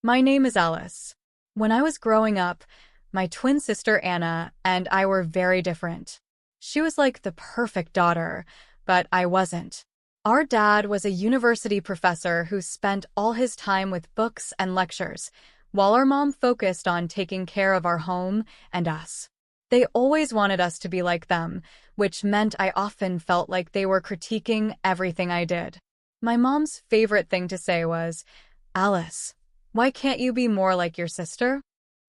My name is Alice. When I was growing up, my twin sister Anna and I were very different. She was like the perfect daughter, but I wasn't. Our dad was a university professor who spent all his time with books and lectures, while our mom focused on taking care of our home and us. They always wanted us to be like them, which meant I often felt like they were critiquing everything I did. My mom's favorite thing to say was, "Alice, why can't you be more like your sister?"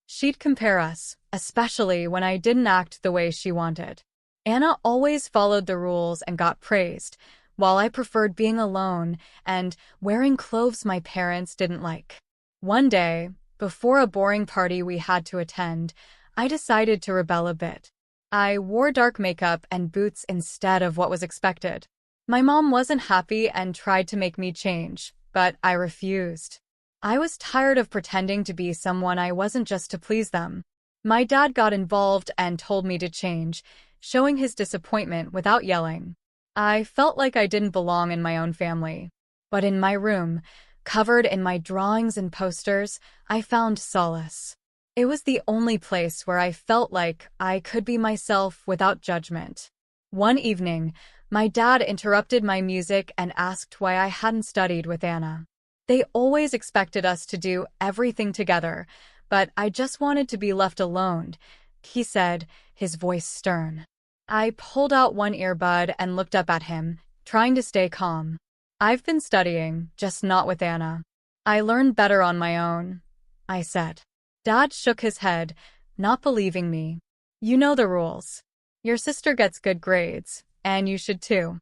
She'd compare us, especially when I didn't act the way she wanted. Anna always followed the rules and got praised, while I preferred being alone and wearing clothes my parents didn't like. One day, before a boring party we had to attend, I decided to rebel a bit. I wore dark makeup and boots instead of what was expected. My mom wasn't happy and tried to make me change, but I refused. I was tired of pretending to be someone I wasn't just to please them. My dad got involved and told me to change, showing his disappointment without yelling. I felt like I didn't belong in my own family. But in my room, covered in my drawings and posters, I found solace. It was the only place where I felt like I could be myself without judgment. One evening, my dad interrupted my music and asked why I hadn't studied with Anna. They always expected us to do everything together, but I just wanted to be left alone, he said, his voice stern. I pulled out one earbud and looked up at him, trying to stay calm. "I've been studying, just not with Anna. I learned better on my own," I said. Dad shook his head, not believing me. "You know the rules. Your sister gets good grades, and you should too.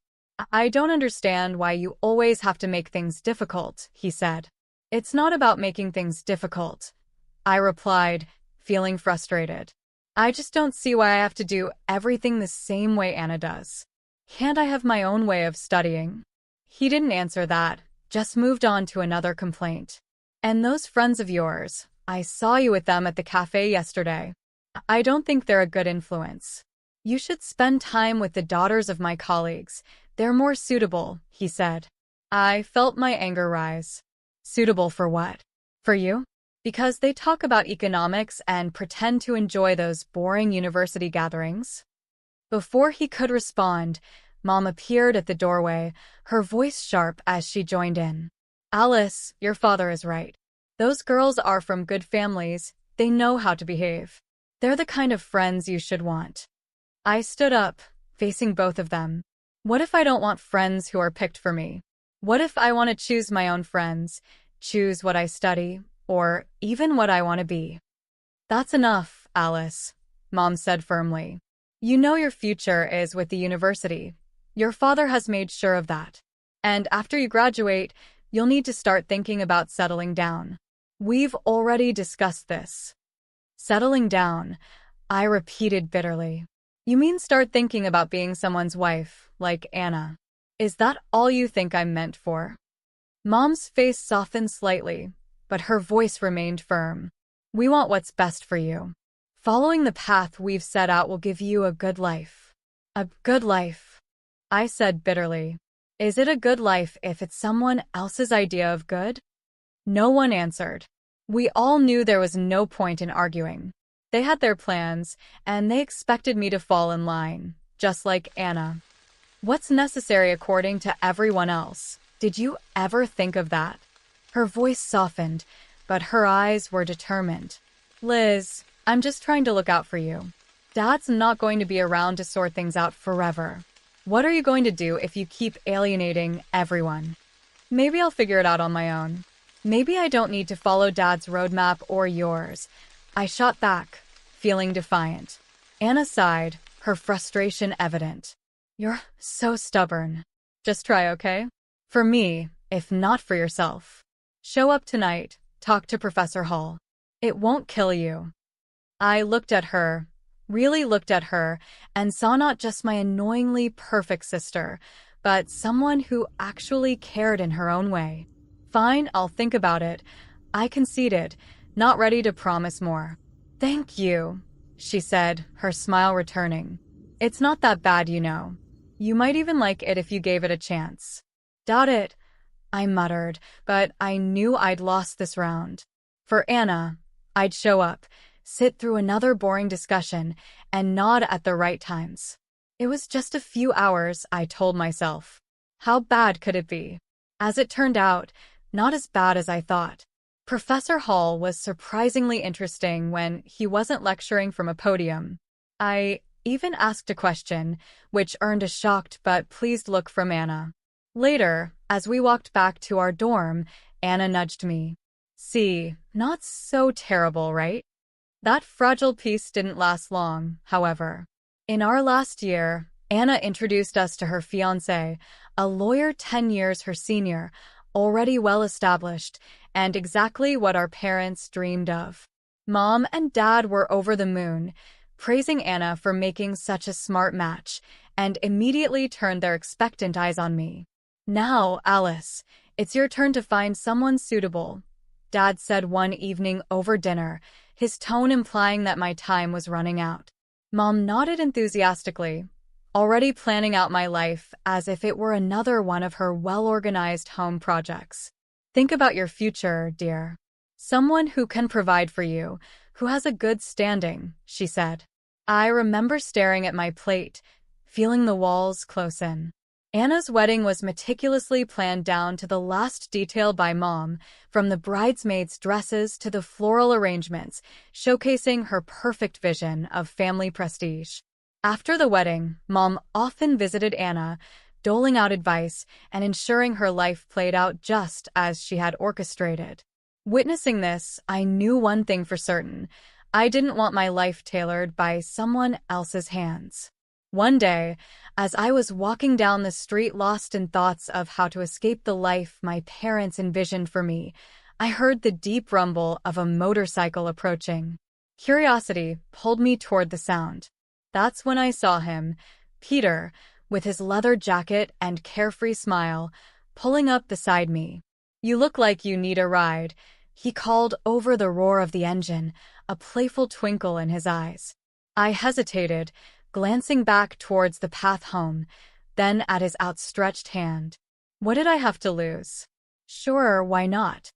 I don't understand why you always have to make things difficult," he said. "It's not about making things difficult," I replied, feeling frustrated. "I just don't see why I have to do everything the same way Anna does. Can't I have my own way of studying?" He didn't answer that, just moved on to another complaint. "And those friends of yours, I saw you with them at the cafe yesterday. I don't think they're a good influence. You should spend time with the daughters of my colleagues. They're more suitable," he said. I felt my anger rise. Suitable for what? For you? Because they talk about economics and pretend to enjoy those boring university gatherings? Before he could respond, Mom appeared at the doorway, her voice sharp as she joined in. "Alice, your father is right. Those girls are from good families. They know how to behave. They're the kind of friends you should want." I stood up, facing both of them. What if I don't want friends who are picked for me? What if I want to choose my own friends, choose what I study, or even what I want to be? "That's enough, Alice," Mom said firmly. "You know your future is with the university. Your father has made sure of that. And after you graduate, you'll need to start thinking about settling down. We've already discussed this." "Settling down," I repeated bitterly. "You mean start thinking about being someone's wife, like Anna? Is that all you think I'm meant for?" Mom's face softened slightly, but her voice remained firm. "We want what's best for you. Following the path we've set out will give you a good life." "A good life," I said bitterly. "Is it a good life if it's someone else's idea of good?" No one answered. We all knew there was no point in arguing. They had their plans, and they expected me to fall in line, just like Anna. What's necessary according to everyone else? Did you ever think of that? Her voice softened, but her eyes were determined. "Liz, I'm just trying to look out for you. Dad's not going to be around to sort things out forever. What are you going to do if you keep alienating everyone? Maybe I'll figure it out on my own. Maybe I don't need to follow Dad's roadmap or yours," I shot back, feeling defiant. Anna sighed, her frustration evident. "You're so stubborn. Just try, okay? For me, if not for yourself. Show up tonight, talk to Professor Hall. It won't kill you." I looked at her, really looked at her, and saw not just my annoyingly perfect sister, but someone who actually cared in her own way. "Fine, I'll think about it," I conceded, not ready to promise more. "Thank you," she said, her smile returning. "It's not that bad, you know. You might even like it if you gave it a chance." "Doubt it," I muttered, but I knew I'd lost this round. For Anna, I'd show up, sit through another boring discussion, and nod at the right times. It was just a few hours, I told myself. How bad could it be? As it turned out, not as bad as I thought. Professor Hall was surprisingly interesting when he wasn't lecturing from a podium. I even asked a question, which earned a shocked but pleased look from Anna. Later, as we walked back to our dorm, Anna nudged me. See, not so terrible, right? That fragile peace didn't last long, however. In our last year, Anna introduced us to her fiancé, a lawyer 10 years her senior, already well-established, and exactly what our parents dreamed of. Mom and Dad were over the moon, praising Anna for making such a smart match, and immediately turned their expectant eyes on me. Now, Alice, it's your turn to find someone suitable, Dad said one evening over dinner, his tone implying that my time was running out. Mom nodded enthusiastically, already planning out my life as if it were another one of her well-organized home projects. Think about your future, dear. Someone who can provide for you, who has a good standing, she said. I remember staring at my plate, feeling the walls close in. Anna's wedding was meticulously planned down to the last detail by Mom, from the bridesmaids' dresses to the floral arrangements, showcasing her perfect vision of family prestige. After the wedding, Mom often visited Anna, doling out advice and ensuring her life played out just as she had orchestrated. Witnessing this, I knew one thing for certain. I didn't want my life tailored by someone else's hands. One day, as I was walking down the street lost in thoughts of how to escape the life my parents envisioned for me, I heard the deep rumble of a motorcycle approaching. Curiosity pulled me toward the sound. That's when I saw him, Peter, with his leather jacket and carefree smile, pulling up beside me. "You look like you need a ride," he called over the roar of the engine, a playful twinkle in his eyes. I hesitated, glancing back towards the path home, then at his outstretched hand. What did I have to lose? Sure, why not?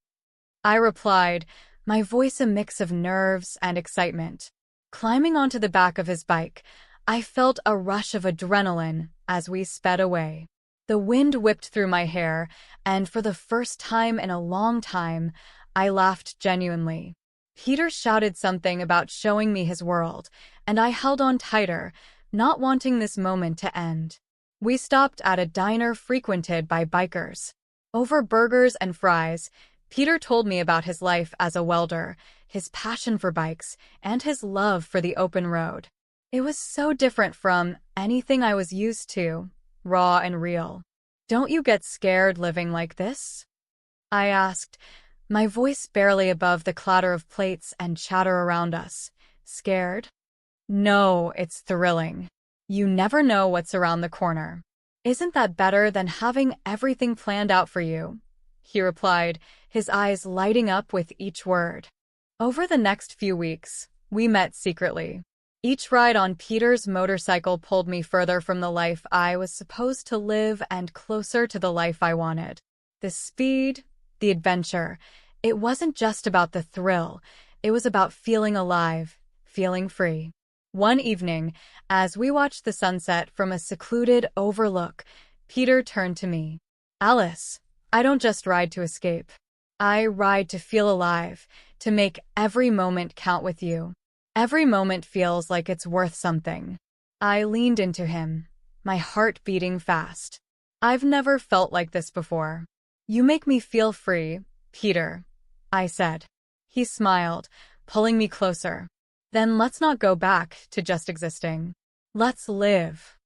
I replied, my voice a mix of nerves and excitement. Climbing onto the back of his bike, I felt a rush of adrenaline as we sped away. The wind whipped through my hair, and for the first time in a long time, I laughed genuinely. Peter shouted something about showing me his world, and I held on tighter, not wanting this moment to end. We stopped at a diner frequented by bikers. Over burgers and fries, Peter told me about his life as a welder, his passion for bikes, and his love for the open road. It was so different from anything I was used to, raw and real. "Don't you get scared living like this?" I asked, my voice barely above the clatter of plates and chatter around us. Scared? No, it's thrilling. You never know what's around the corner. Isn't that better than having everything planned out for you? He replied, his eyes lighting up with each word. Over the next few weeks, we met secretly. Each ride on Peter's motorcycle pulled me further from the life I was supposed to live and closer to the life I wanted. The speed, the adventure. It wasn't just about the thrill. It was about feeling alive, feeling free. One evening, as we watched the sunset from a secluded overlook, Peter turned to me. "Alice, I don't just ride to escape. I ride to feel alive, to make every moment count with you. Every moment feels like it's worth something." I leaned into him, my heart beating fast. "I've never felt like this before. You make me feel free, Peter," I said. He smiled, pulling me closer. "Then let's not go back to just existing. Let's live."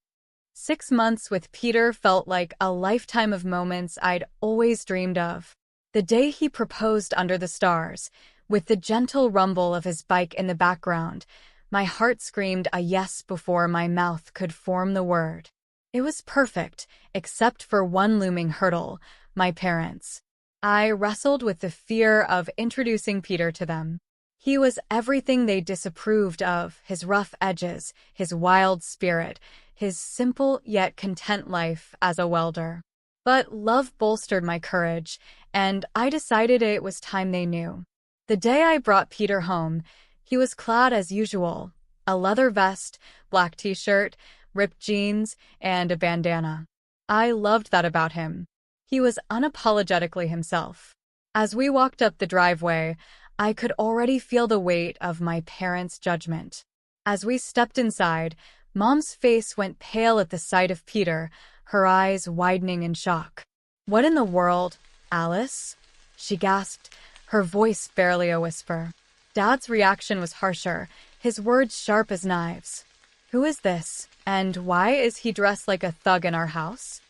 6 months with Peter felt like a lifetime of moments I'd always dreamed of. The day he proposed under the stars, with the gentle rumble of his bike in the background, my heart screamed a yes before my mouth could form the word. It was perfect, except for one looming hurdle, my parents. I wrestled with the fear of introducing Peter to them. He was everything they disapproved of, his rough edges, his wild spirit, his simple yet content life as a welder. But love bolstered my courage, and I decided it was time they knew. The day I brought Peter home, he was clad as usual, a leather vest, black t-shirt, ripped jeans, and a bandana. I loved that about him. He was unapologetically himself. As we walked up the driveway, I could already feel the weight of my parents' judgment. As we stepped inside, Mom's face went pale at the sight of Peter, her eyes widening in shock. "What in the world, Alice?" she gasped, her voice barely a whisper. Dad's reaction was harsher, his words sharp as knives. "Who is this, and why is he dressed like a thug in our house?"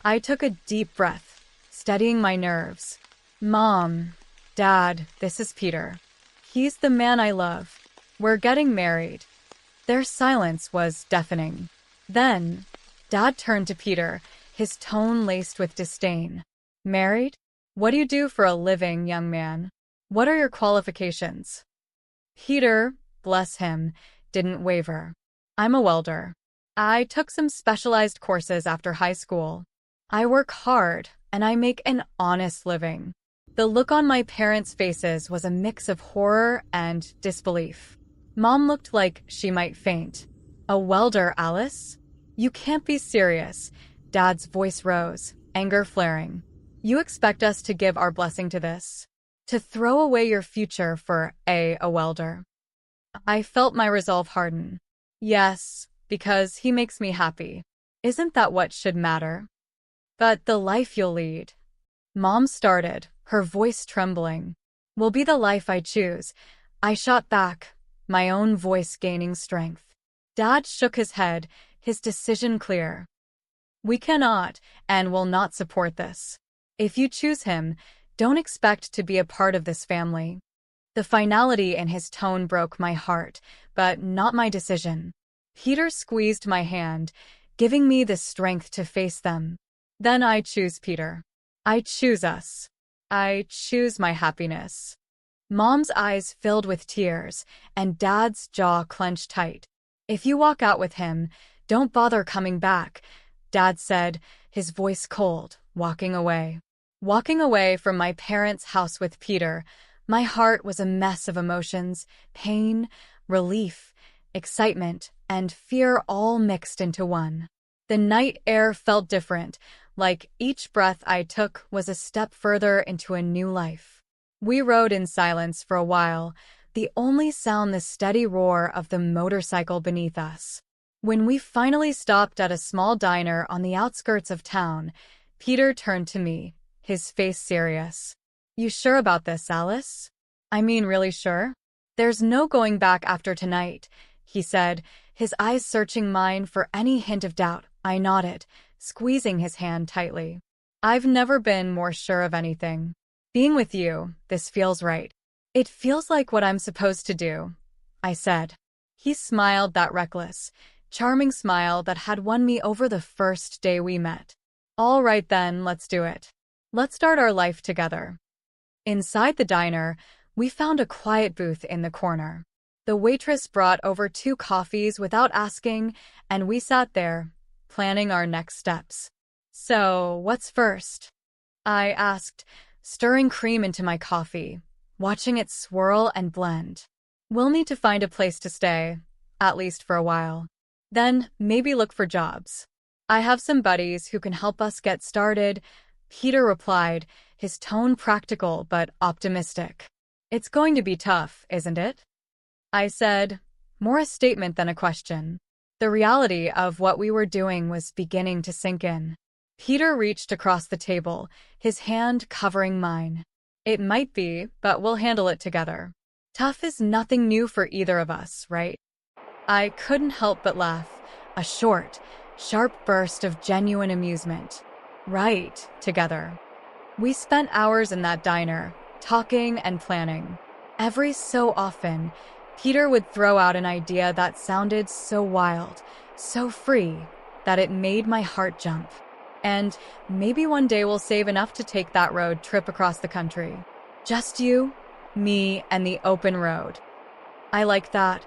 I took a deep breath, steadying my nerves. "Mom, Dad, this is Peter. He's the man I love. We're getting married." Their silence was deafening. Then, Dad turned to Peter, his tone laced with disdain. "Married? What do you do for a living, young man? What are your qualifications?" Peter, bless him, didn't waver. "I'm a welder. I took some specialized courses after high school. I work hard, and I make an honest living." The look on my parents' faces was a mix of horror and disbelief. Mom looked like she might faint. "A welder, Alice? You can't be serious." Dad's voice rose, anger flaring. "You expect us to give our blessing to this? To throw away your future for a welder?" I felt my resolve harden. "Yes, because he makes me happy. Isn't that what should matter?" "But the life you'll lead," Mom started, her voice trembling. "Will be the life I choose." I shot back, my own voice gaining strength. Dad shook his head, his decision clear. "We cannot and will not support this. If you choose him, don't expect to be a part of this family." The finality in his tone broke my heart, but not my decision. Peter squeezed my hand, giving me the strength to face them. "Then I choose Peter. I choose us. I choose my happiness." Mom's eyes filled with tears, and Dad's jaw clenched tight. "If you walk out with him, don't bother coming back," Dad said, his voice cold, walking away. Walking away from my parents' house with Peter, my heart was a mess of emotions, pain, relief, excitement, and fear all mixed into one. The night air felt different, like each breath I took was a step further into a new life. We rode in silence for a while, the only sound the steady roar of the motorcycle beneath us. When we finally stopped at a small diner on the outskirts of town, Peter turned to me, his face serious. "You sure about this, Alice? I mean, really sure? There's no going back after tonight," he said, his eyes searching mine for any hint of doubt. I nodded, squeezing his hand tightly. "I've never been more sure of anything. Being with you, this feels right. It feels like what I'm supposed to do," I said. He smiled, that reckless, charming smile that had won me over the first day we met. "All right then, let's do it. Let's start our life together." Inside the diner, we found a quiet booth in the corner. The waitress brought over 2 coffees without asking, and we sat there, planning our next steps. "So, what's first?" I asked, stirring cream into my coffee, watching it swirl and blend. "We'll need to find a place to stay, at least for a while. Then, maybe look for jobs. I have some buddies who can help us get started," Peter replied, his tone practical but optimistic. "It's going to be tough, isn't it?" I said, more a statement than a question. The reality of what we were doing was beginning to sink in. Peter reached across the table, his hand covering mine. "It might be, but we'll handle it together. Tough is nothing new for either of us, right?" I couldn't help but laugh, a short, sharp burst of genuine amusement. "Right, together." We spent hours in that diner, talking and planning. Every so often, Peter would throw out an idea that sounded so wild, so free, that it made my heart jump. "And maybe one day we'll save enough to take that road trip across the country. Just you, me, and the open road." "I like that,"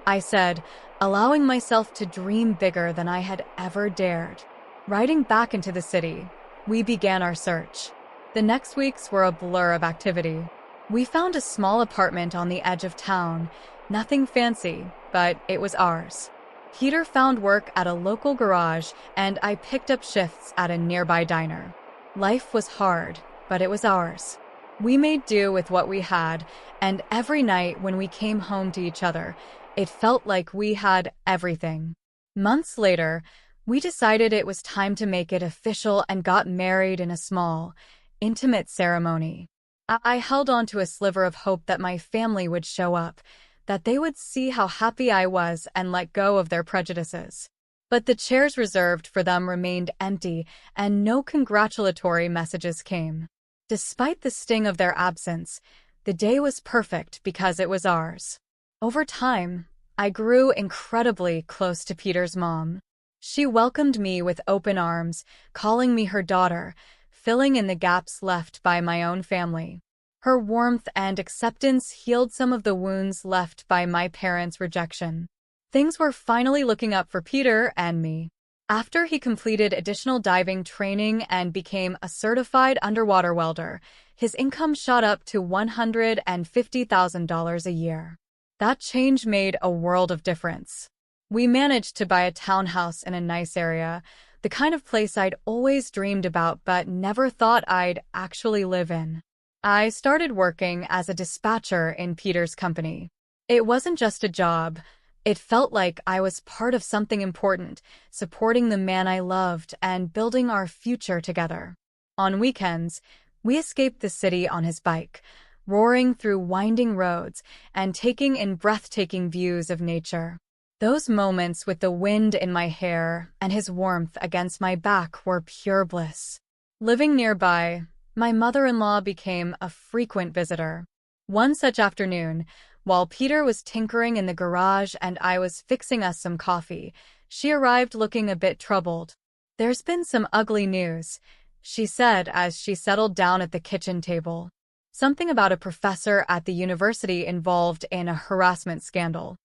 I said, allowing myself to dream bigger than I had ever dared. Riding back into the city, we began our search. The next weeks were a blur of activity. We found a small apartment on the edge of town. Nothing fancy, but it was ours. Peter found work at a local garage, and I picked up shifts at a nearby diner. Life was hard, but it was ours. We made do with what we had, and every night when we came home to each other, it felt like we had everything. Months later, we decided it was time to make it official and got married in a small, intimate ceremony. I held on to a sliver of hope that my family would show up, that they would see how happy I was and let go of their prejudices. But the chairs reserved for them remained empty, and no congratulatory messages came. Despite the sting of their absence, the day was perfect because it was ours. Over time, I grew incredibly close to Peter's mom. She welcomed me with open arms, calling me her daughter, filling in the gaps left by my own family. Her warmth and acceptance healed some of the wounds left by my parents' rejection. Things were finally looking up for Peter and me. After he completed additional diving training and became a certified underwater welder, his income shot up to $150,000 a year. That change made a world of difference. We managed to buy a townhouse in a nice area, the kind of place I'd always dreamed about but never thought I'd actually live in. I started working as a dispatcher in Peter's company. It wasn't just a job. It felt like I was part of something important, supporting the man I loved and building our future together. On weekends, we escaped the city on his bike, roaring through winding roads and taking in breathtaking views of nature. Those moments with the wind in my hair and his warmth against my back were pure bliss. Living nearby, my mother-in-law became a frequent visitor. One such afternoon, while Peter was tinkering in the garage and I was fixing us some coffee, she arrived looking a bit troubled. "There's been some ugly news," she said as she settled down at the kitchen table. Something about a professor at the university involved in a harassment scandal.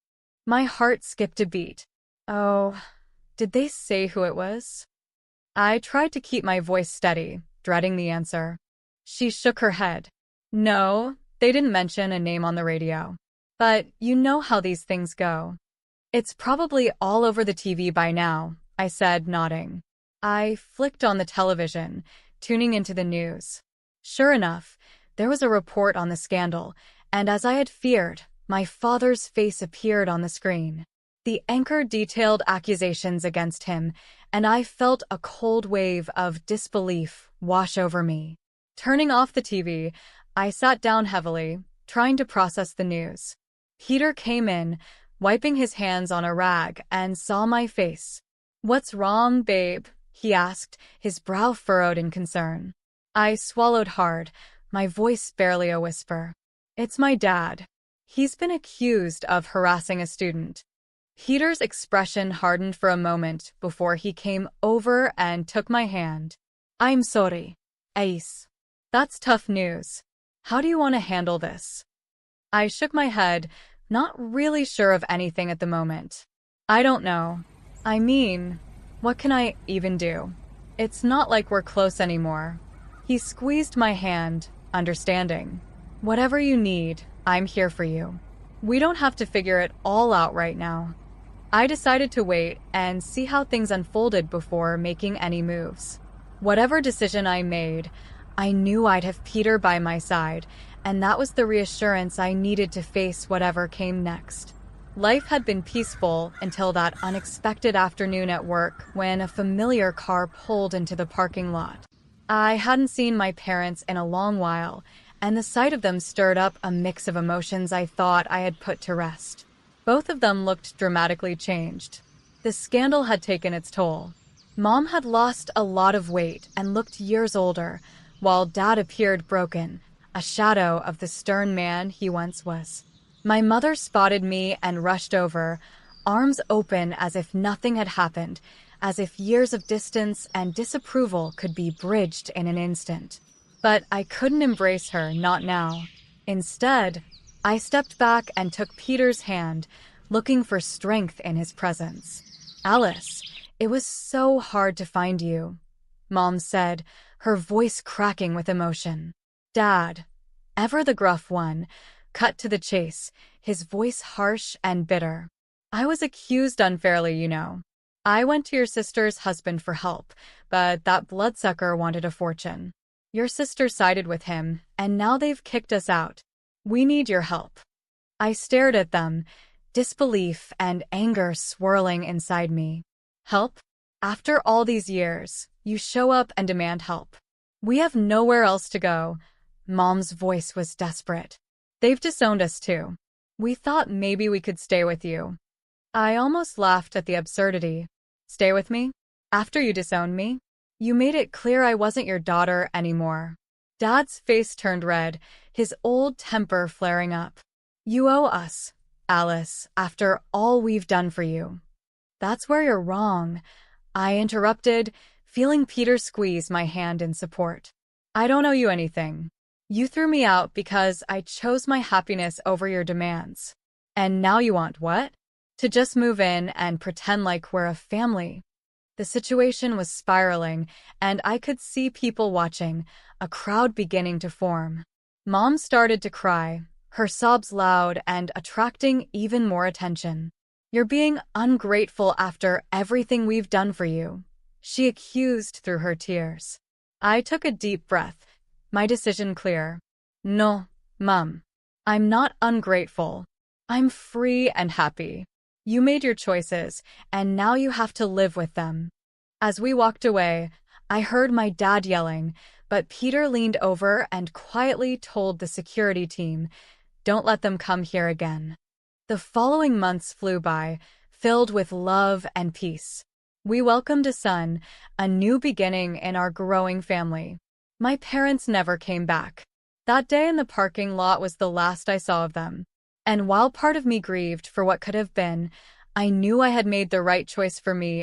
My heart skipped a beat. Oh, did they say who it was? I tried to keep my voice steady, dreading the answer. She shook her head. No, they didn't mention a name on the radio. But you know how these things go. It's probably all over the TV by now, I said, nodding. I flicked on the television, tuning into the news. Sure enough, there was a report on the scandal, and as I had feared, my father's face appeared on the screen. The anchor detailed accusations against him, and I felt a cold wave of disbelief wash over me. Turning off the TV, I sat down heavily, trying to process the news. Peter came in, wiping his hands on a rag, and saw my face. "What's wrong, babe?" he asked, his brow furrowed in concern. I swallowed hard, my voice barely a whisper. "It's my dad. He's been accused of harassing a student." Peter's expression hardened for a moment before he came over and took my hand. "I'm sorry, Ace. That's tough news. How do you want to handle this?" I shook my head, not really sure of anything at the moment. "I don't know. I mean, what can I even do? It's not like we're close anymore." He squeezed my hand, understanding. "Whatever you need, I'm here for you. We don't have to figure it all out right now." I decided to wait and see how things unfolded before making any moves. Whatever decision I made, I knew I'd have Peter by my side, and that was the reassurance I needed to face whatever came next. Life had been peaceful until that unexpected afternoon at work when a familiar car pulled into the parking lot. I hadn't seen my parents in a long while, and the sight of them stirred up a mix of emotions I thought I had put to rest. Both of them looked dramatically changed. The scandal had taken its toll. Mom had lost a lot of weight and looked years older, while Dad appeared broken, a shadow of the stern man he once was. My mother spotted me and rushed over, arms open as if nothing had happened, as if years of distance and disapproval could be bridged in an instant. But I couldn't embrace her, not now. Instead, I stepped back and took Peter's hand, looking for strength in his presence. "Alice, it was so hard to find you," Mom said, her voice cracking with emotion. "Dad, ever the gruff one, cut to the chase, his voice harsh and bitter. I was accused unfairly, you know. I went to your sister's husband for help, but that bloodsucker wanted a fortune. Your sister sided with him, and now they've kicked us out. We need your help. I stared at them, disbelief and anger swirling inside me. Help? After all these years, you show up and demand help. We have nowhere else to go. Mom's voice was desperate. They've disowned us too. We thought maybe we could stay with you. I almost laughed at the absurdity. Stay with me? After you disowned me? You made it clear I wasn't your daughter anymore. Dad's face turned red, his old temper flaring up. You owe us, Alice, after all we've done for you. That's where you're wrong, I interrupted, feeling Peter squeeze my hand in support. I don't owe you anything. You threw me out because I chose my happiness over your demands. And now you want what? To just move in and pretend like we're a family. The situation was spiraling, and I could see people watching, a crowd beginning to form. Mom started to cry, her sobs loud and attracting even more attention. You're being ungrateful after everything we've done for you, she accused through her tears. I took a deep breath, my decision clear. No, Mom. I'm not ungrateful. I'm free and happy. You made your choices, and now you have to live with them. As we walked away, I heard my dad yelling, but Peter leaned over and quietly told the security team, "Don't let them come here again." The following months flew by, filled with love and peace. We welcomed a son, a new beginning in our growing family. My parents never came back. That day in the parking lot was the last I saw of them. And while part of me grieved for what could have been, I knew I had made the right choice for me